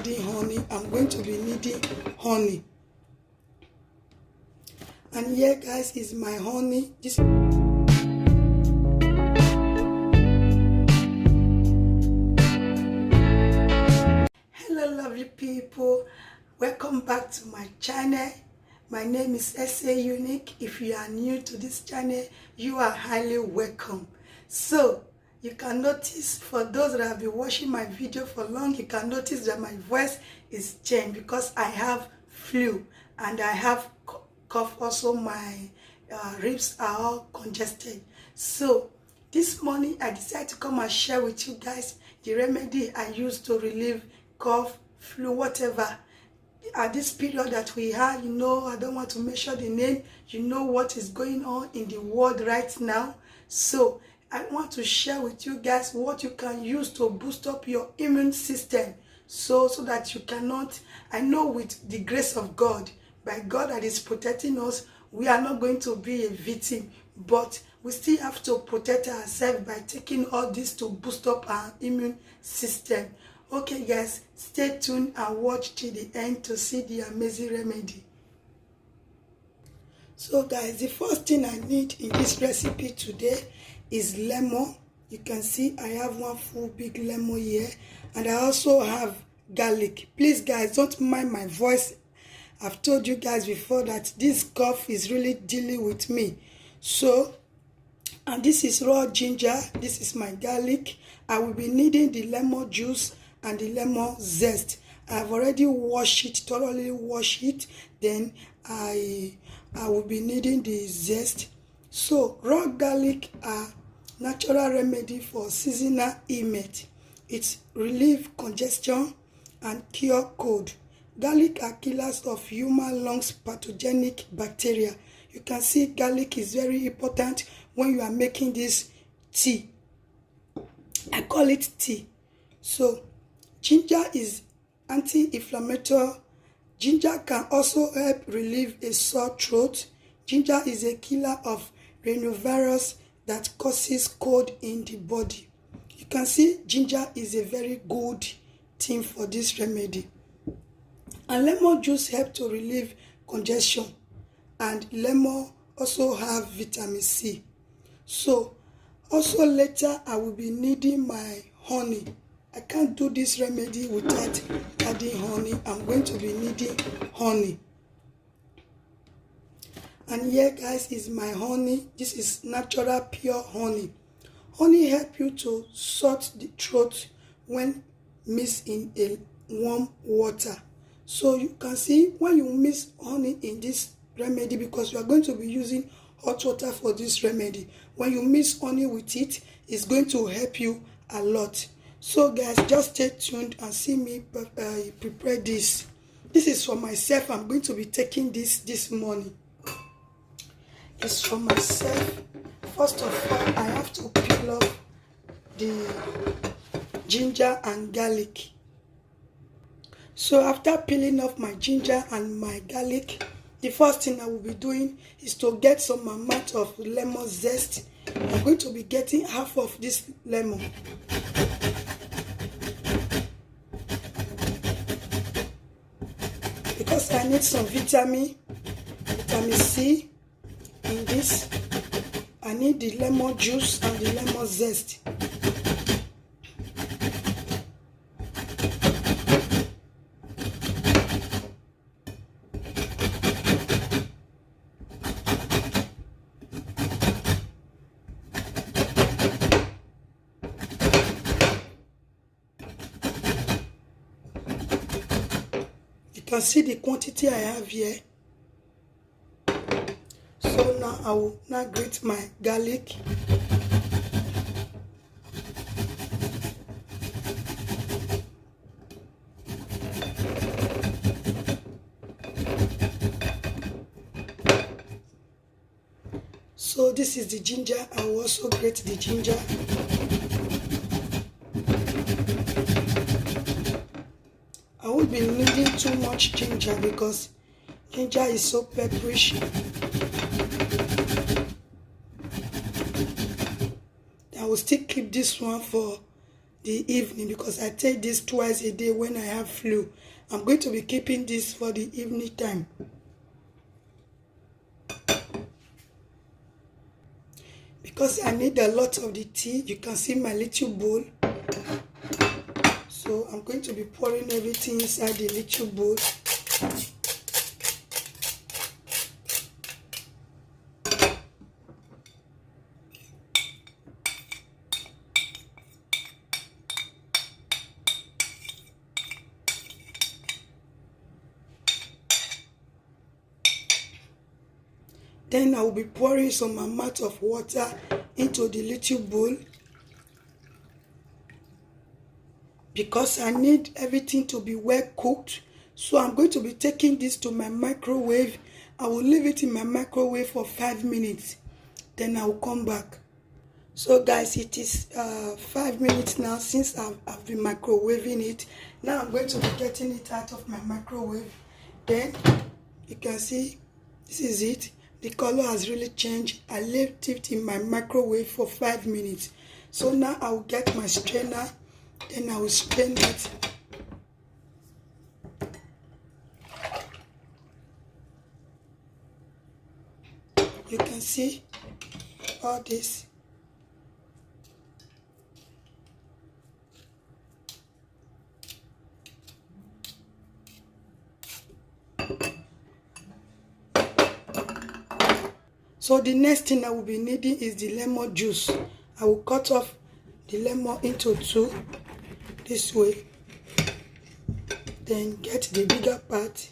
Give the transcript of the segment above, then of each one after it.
adding honey. I'm going to be needing honey. And here, guys, is my honey. Hello, lovely people. Welcome back to my channel. My name is SA Unique. If you are new to this channel, you are highly welcome. So, you can notice, for those that have been watching my video for long, you can notice that my voice is changed because I have flu and I have cough. Also, my ribs are all congested. So, this morning I decided to come and share with you guys the remedy I use to relieve cough, flu, whatever. At this period that we have, you know, I don't want to mention the name. You know what is going on in the world right now. So, I want to share with you guys what you can use to boost up your immune system so that you cannot, I know with the grace of God, by God that is protecting us, we are not going to be a victim, but we still have to protect ourselves by taking all this to boost up our immune system. Okay guys, stay tuned and watch till the end to see the amazing remedy. So guys, the first thing I need in this recipe today is lemon. You can see I have one full big lemon here, and I also have garlic. Please guys, don't mind my voice. I've told you guys before that this cough is really dealing with me. So, and this is raw ginger. This is my garlic. I will be needing the lemon juice and the lemon zest. I've already washed it, thoroughly washed it. Then I will be needing the zest. So, raw garlic are natural remedy for seasonal ailment. It relieves congestion and cure cold. Garlic are killers of human lungs pathogenic bacteria. You can see garlic is very important when you are making this tea. I call it tea. So, ginger is anti-inflammatory. Ginger can also help relieve a sore throat. Ginger is a killer of rhinovirus that causes cold in the body. You can see ginger is a very good thing for this remedy. And lemon juice helps to relieve congestion. And lemon also have vitamin C. So, also later I will be needing my honey. I can't do this remedy without adding honey. I'm going to be needing honey. And here guys is my honey. This is natural pure honey. Honey helps you to sort the throat when mixed in a warm water. So you can see when you mix honey in this remedy, because you are going to be using hot water for this remedy. When you mix honey with it, it's going to help you a lot. So guys, just stay tuned and see me prepare this. This is for myself. I'm going to be taking this morning. It's for myself. First of all, I have to peel off the ginger and garlic. So after peeling off my ginger and my garlic, the first thing I will be doing is to get some amount of lemon zest. I'm going to be getting half of this lemon. Because I need some vitamin C in this. I need the lemon juice and the lemon zest. You can see the quantity I have here. So now I will now grate my garlic. So this is the ginger. I will also grate the ginger. I won't be needing too much ginger because ginger is so pepperish. I will still keep this one for the evening because I take this twice a day when I have flu. I'm going to be keeping this for the evening time. Because I need a lot of the tea, you can see my little bowl. So I'm going to be pouring everything inside the little bowl. Then I will be pouring some amount of water into the little bowl because I need everything to be well cooked. So I'm going to be taking this to my microwave. I will leave it in my microwave for 5 minutes. Then I will come back. So guys, it is 5 minutes now since I've been microwaving it. Now I'm going to be getting it out of my microwave. Then you can see this is it. The color has really changed. I left it in my microwave for 5 minutes. So now I will get my strainer. Then I will strain it. You can see all this. So the next thing I will be needing is the lemon juice. I will cut off the lemon into 2 this way. Then get the bigger part.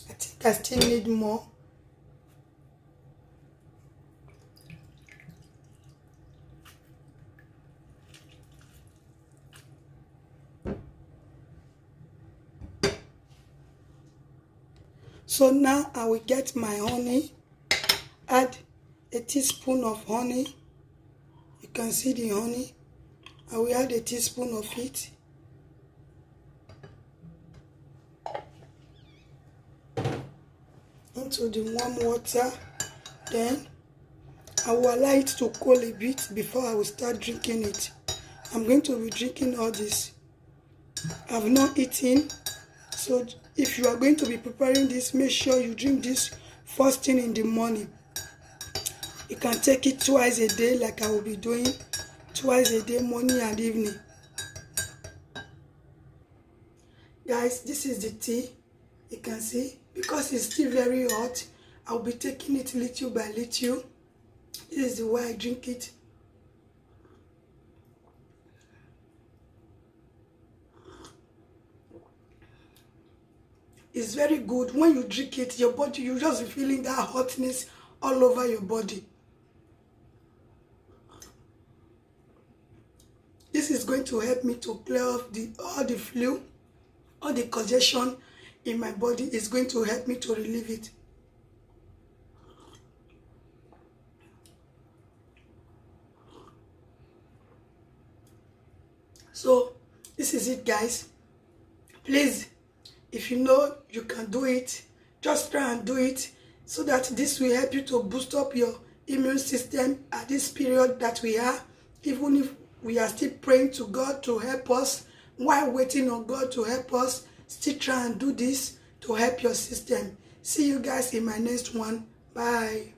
I think I still need more. So now I will get my honey, add a teaspoon of honey. You can see the honey. I will add a teaspoon of it. Into the warm water. Then I will allow it to cool a bit before I will start drinking it. I'm going to be drinking all this. I've not eaten, so if you are going to be preparing this, make sure you drink this first thing in the morning. You can take it twice a day like I will be doing, twice a day, morning and evening. Guys, this is the tea. You can see, because it's still very hot, I'll be taking it little by little. This is the way I drink it. It's very good. When you drink it, your body, you just be feeling that hotness all over your body. This is going to help me to clear off all the flu, all the congestion in my body. Is going to help me to relieve it. So this is it, guys. Please, if you know you can do it, just try and do it, so that this will help you to boost up your immune system at this period that we are. Even if we are still praying to God to help us, while waiting on God to help us, still try and do this to help your system. See you guys in my next one. Bye.